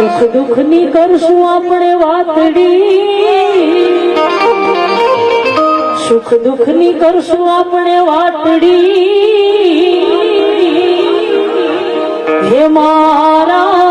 સુખ દુઃખ ની કરશું આપણે વાતડી, સુખ દુઃખ ની કરશું આપણે વાતડી, હે મારા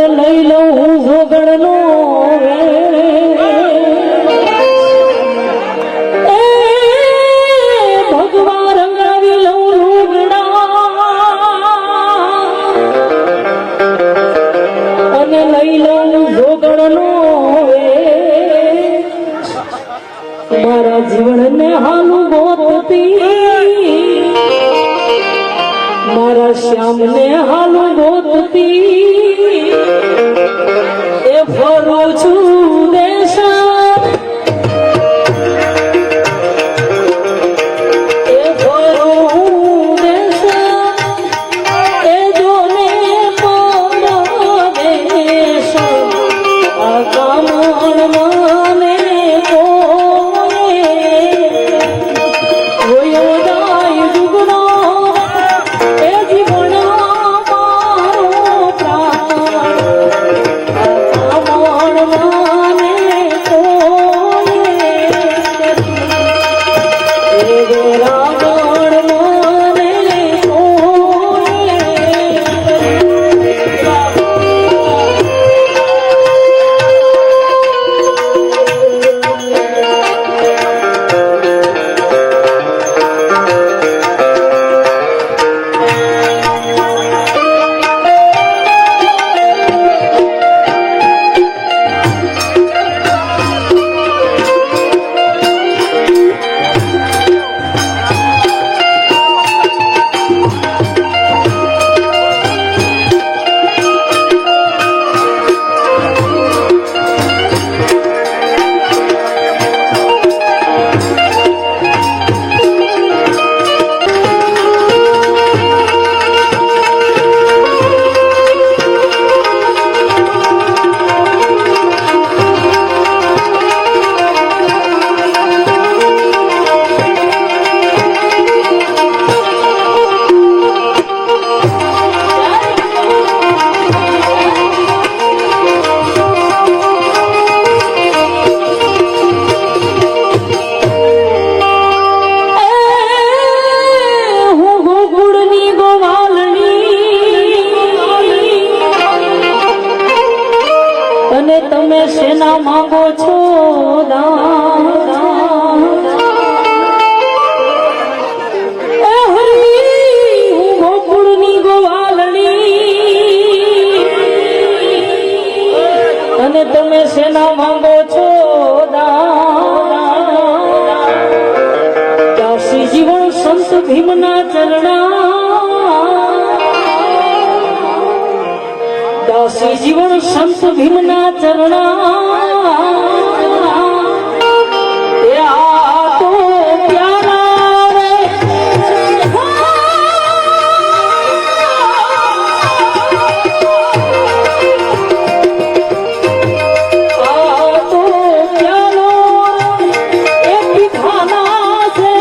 લઈ લઉં હું જોગણનો ભગવાન રંગાવી લઉં લુગડા અને લઈ લઉં જોગણનો મારા જીવનને હાલું ગોતતી મારા શ્યામને હાલું ગોતતી એ ફરું છું દેશા એ ફરું દેશા એ જોને દેશ આ કામણ મને કોયો દાય દુગનો એ જીવણા મારો પ્રાણ Oh સેના માંગો છો દાન એ હરી હું ગોકુળની ગોવાલની અને તમે સેના માંગો છો દાન દાસી જીવન સંત ભીમના ચરણા દાસી જીવન સંત ભીમના ચરણા એ આ તો પ્યારા રે આ તો પ્યારો એ પીઠાના છે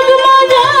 પરમાણ જામણ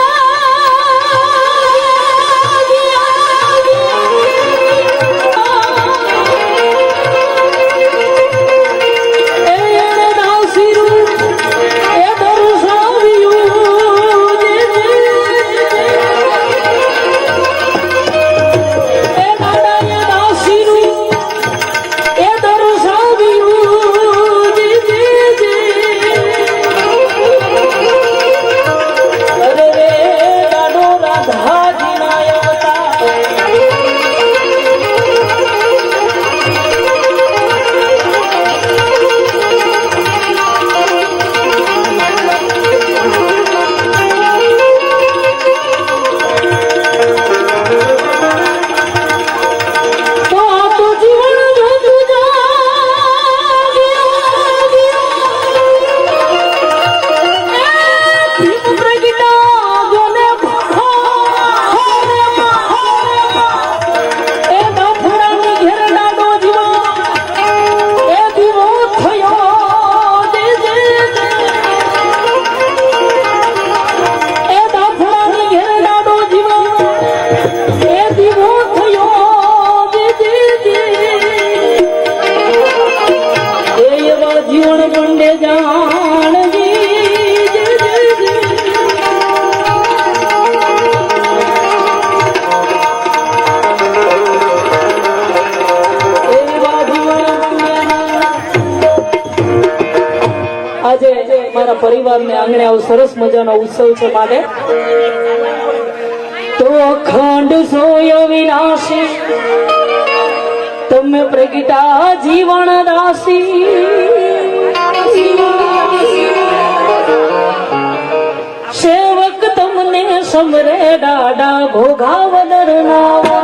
માને મારા પરિવારને આંગણે આવો સરસ મજાનો ઉત્સવ છે માટે તો અખંડ સોય વિનાશી તમે પ્રગટા જીવન દાસી સેવક તમને સમરે ડાડા ભોગાવદર ના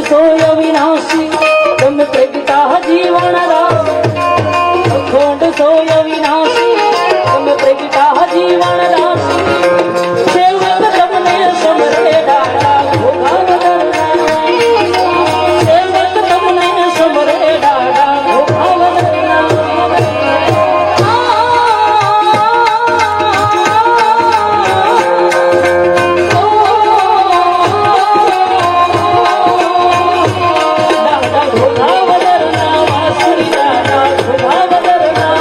સોય વિનાશી તમે પ્રગટા જીવન દાસી અવિનાશી તમે પ્રગટા જીવન રાશી સેવક તમને સમરે દાદા ભોગાવદરના સેવક તમને સમરે દાદા ભોગાવદરના દાદા ભોગાવદરના વાસુરી દાદા ભોગાવદરના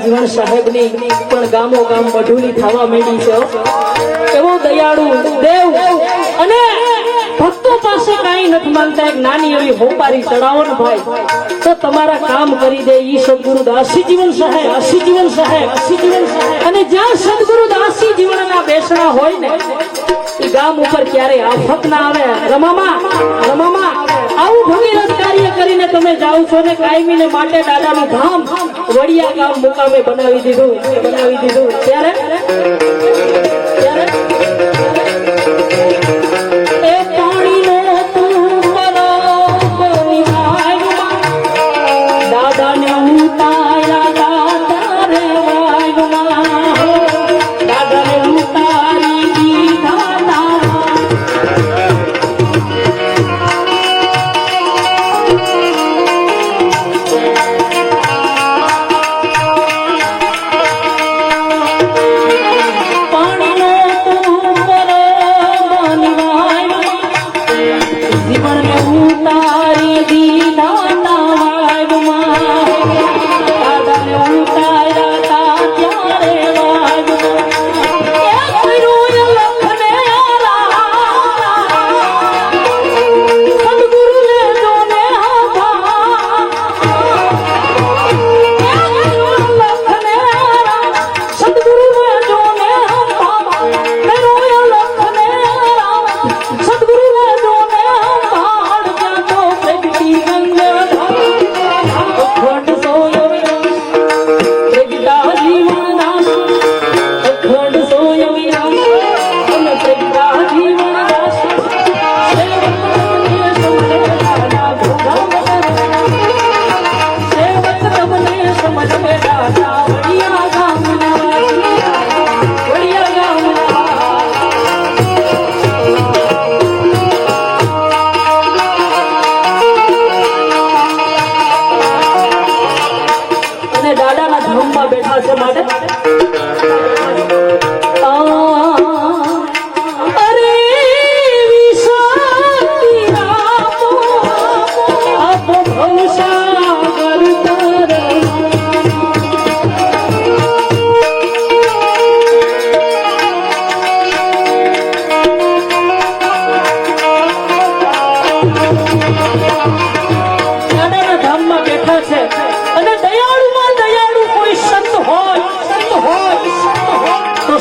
જીવન સાહેબની પણ ગામો ગામ મઢુલી થવા માંડી છે હો. એવો દયાળુ દેવ અને ભક્તો પાસે કાંઈ નથી માંગતા, એક નાની એવી હોપારી ચડાવો ને ભાઈ તો તમારા કામ કરી દે. ઈ સદગુરુ દાસી જીવન સાહેબ, આસી જીવન સાહેબ, આસી જીવન સાહેબ. અને જ્યાં સદગુરુ દાસી જીવનના બેસણા હોય ને એ ગામ ઉપર ક્યારે આફત ના આવે. રમામાં આવું ભગીરથ કાર્ય કરીને તમે જાઓ છો ને કાયમી ને માટે દાદાનું ધામ વડિયા ગામ મુકામે બનાવી દીધું ત્યારે એ પાણીનો તુંબરો બની વાયમાં દાદાને ઉતાર્યા તારે વાયમાં, દાદાને ઉતારી દીધા બેઠા છે માટે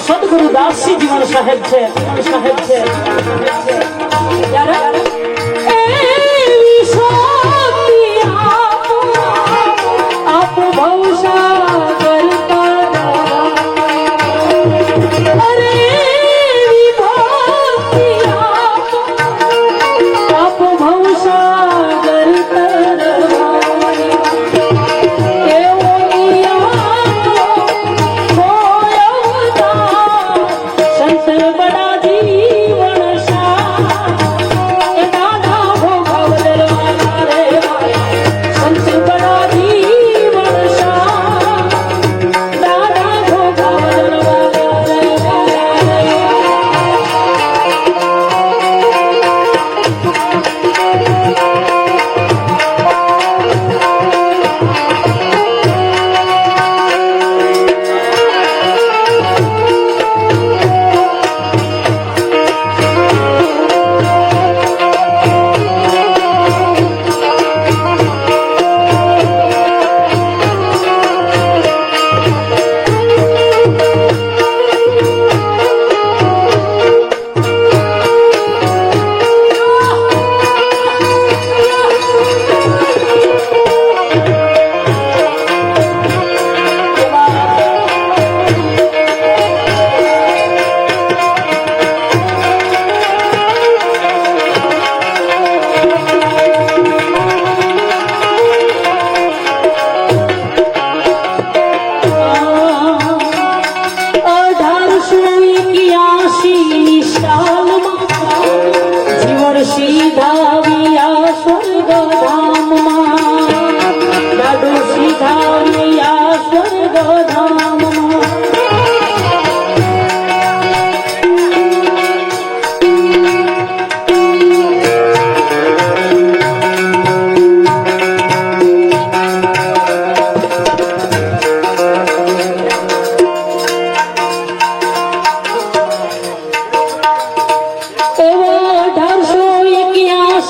સદગુરુ દાસી જીવન સાહેબ છે ત્યારે એવી શક્તિ આપો ભવસાગર તારા, અરે એવી ભક્તિ આપો ભવસાગર તારા.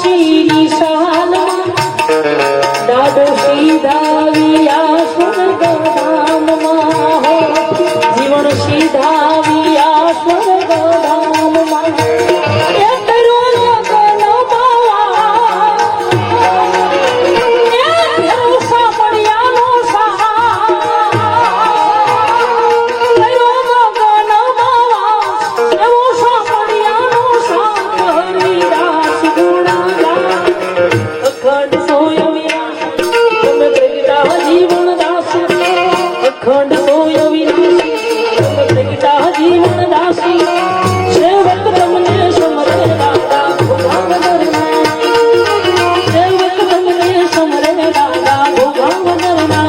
કાશીની શાલમાં દાદો સીધાવ્યા સ્વર્ગધામમાં હો જીવન સીધાવ્યા સ્વર્ગધામમાં એ કર્યો લગન બાવા એ ઘેરો સાંભળ્યાનો સહા કર્યો લગન બાવા એવો સાંભળ્યાનો સાથ હરિદાસ ગુણગાન અખંડ સોય વિનાશી તમે પ્રગટા જીવન દાસી અખંડ સોય વિનાશી તમે પ્રગટા જીવન દાસી સેવક તમને સમરે દાદા ભોગાવદરના સેવક તમને સમરે દાદા ભોગાવદરના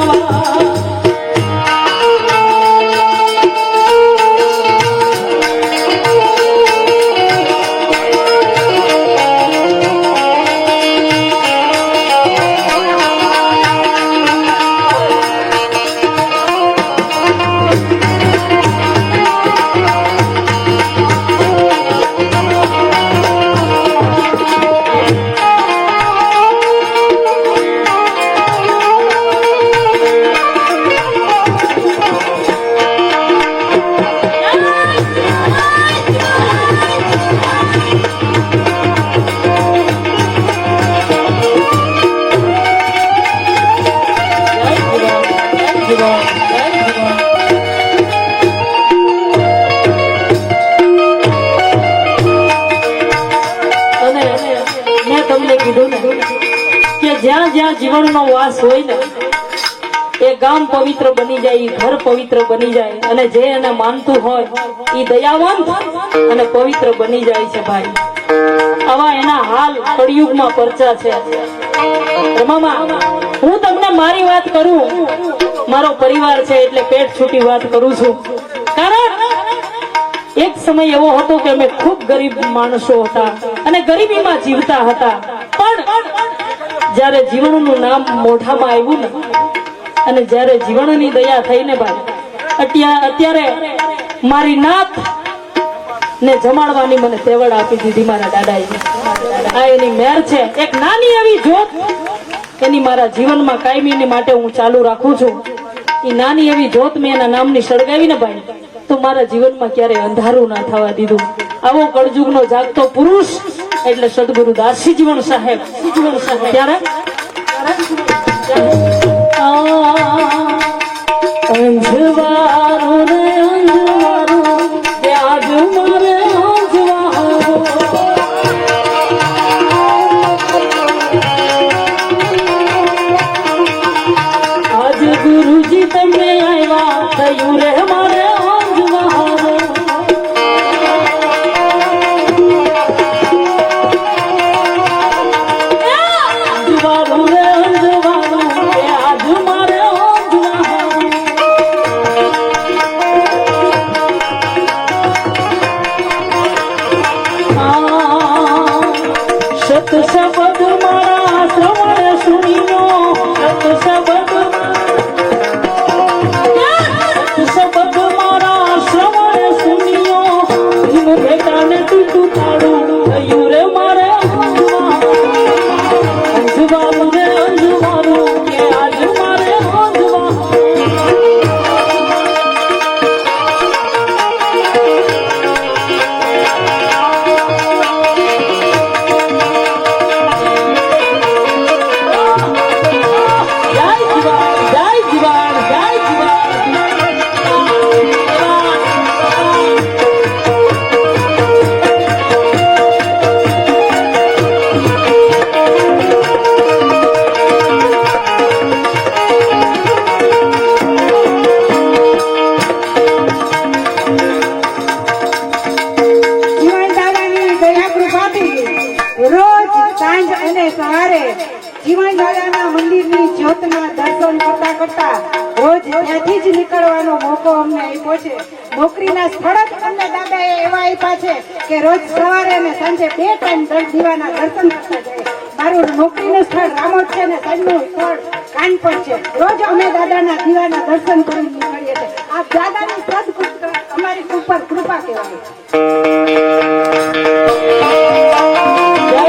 જ્યાં જ્યાં જીવનનો વાસ હોય ને એ ગામ પવિત્ર બની જાય, એ ઘર પવિત્ર બની જાય અને જે એને માનતું હોય એ દયાવંત અને પવિત્ર બની જાય છે ભાઈ. આવા એના હાલ કળિયુગમાં પરચા છે. રમામાં હું તમને મારી વાત કરું, મારો પરિવાર છે એટલે પેટ છૂટી વાત કરું છું. કારણ એક સમય એવો હતો કે અમે ખૂબ ગરીબ માણસો હતા અને ગરીબીમાં જીવતા હતા. પણ જ્યારે જીવનનું નામ મોઢામાં આવ્યું ને અને જ્યારે જીવનની દયા થઈને ભાઈ અત્યારે મારી નાત ને જમાડવાની મને તેવડ આપી દીધી મારા દાદાએ. આ એની મહેર છે. એક નાની એવી જોત એની મારા જીવનમાં કાયમીની માટે હું ચાલુ રાખું છું. એ નાની એવી જોત મેં એના નામની સળગાવી ને ભાઈ તો મારા જીવનમાં ક્યારે અંધારું ના થવા દીધું. આવો કળજુગનો જાગતો પુરુષ એટલે સદગુરુ દાસી જીવન સાહેબ. ત્યારે અંજવારું ને અંજવારું આજ મારે અંજવારું આજ ગુરુજી તમને આવ્યા થયું રે મારે અંજવારું અંજવારું રે અંજવારું આજ મારે અંજવારું સત શબ્દ મારા શ્રવણ સુણીનો સત શબ્દ મારા શ્રવણ સુણીનો જીવ ભેટાને તૂટું પાડું થયું રે મારે અંજવારું રે અંજવારું કે આજ મારે અંજવારું જીવન દાદાના મંદિરની જ્યોતના દર્શન કરતા કરતા રોજ ત્યાંથી જ નીકળવાનો મોકો અમને આપ્યો છે. નોકરીના સ્થળ જ અમને દાદાએ એવા આપ્યા છે કે રોજ સવારે અને સાંજે 2 ટાઈમ દીવાના દર્શન કરતા જાય. મારું નોકરીનું સ્થળ રામોદ છે ને સાંજનું સ્થળ કાનપુર છે. રોજ અમે દાદાના દીવાના દર્શન કરી નીકળીએ છીએ. આ દાદાની સદકૃપા અમારી ઉપર કૃપા કહેવાય. જય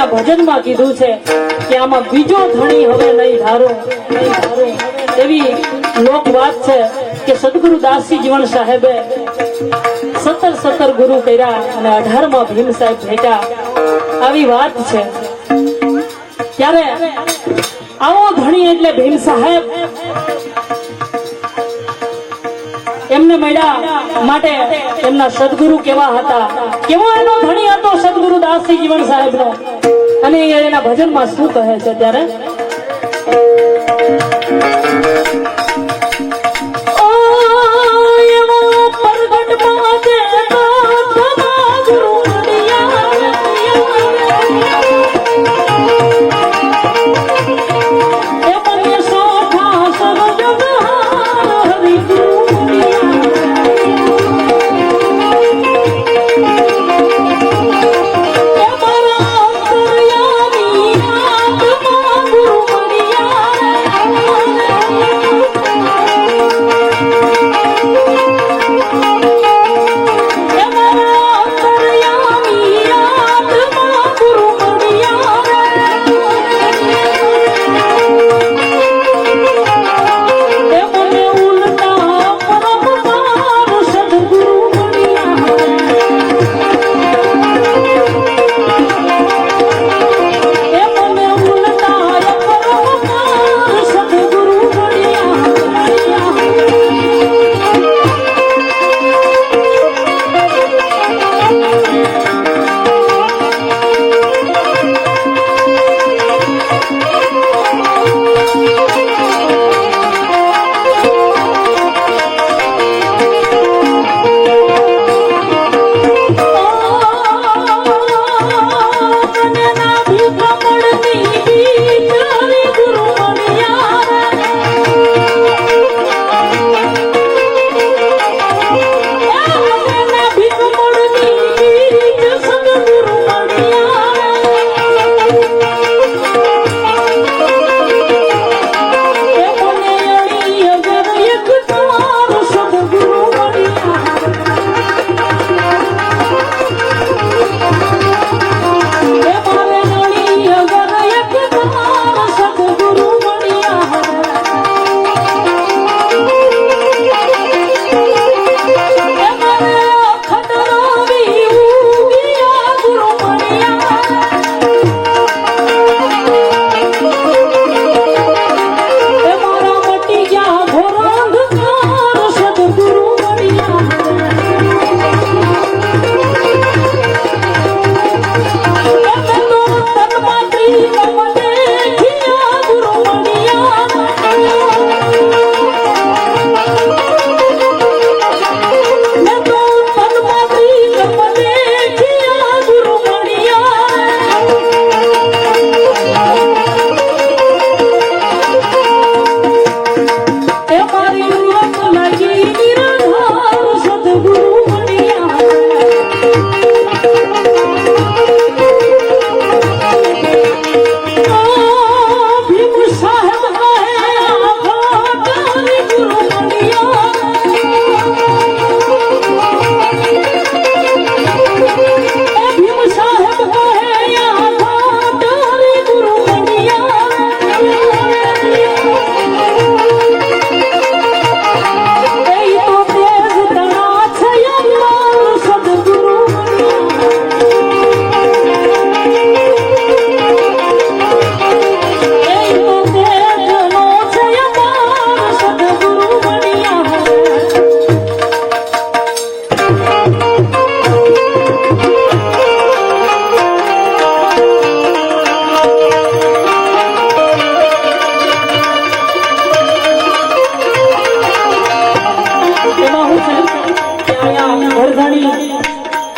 એના ભજનમાં કીધું છે કે આમાં બીજો ધણી હવે નહીં ધારું, નહીં ધારું. એવી લોક વાત છે કે સદગુરુ દાસજી જીવન સાહેબે 17 ગુરુ કર્યા અને 18માં ભીમ સાહેબ ભેટા, આવી વાત છે. ત્યારે આવો ધણી એટલે ભીમ સાહેબ એમને મળ્યા માટે એમના સદગુરુ કેવા હતા, કેવો એનો ધણી હતો સદગુરુ દાસજી જીવન સાહેબનો. અને એના ભજનમાં શું કહે છે ત્યારે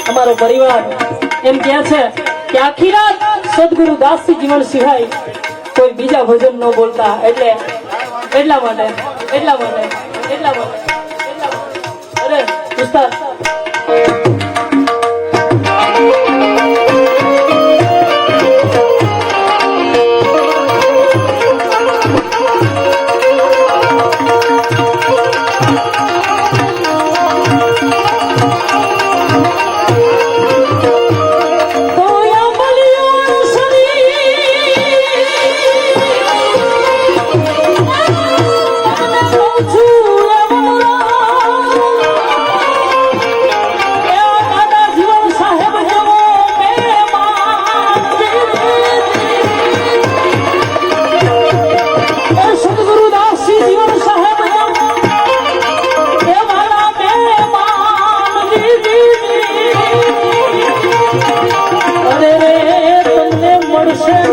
અમારો પરિવાર એમ કહે છે કે આખી રાત સદગુરુ દાસજી જીવન સિવાય કોઈ બીજા ભજન ન બોલતા, એટલા માટે અરે ઉસ્તાદ તો યા બલિયો સરી પડશે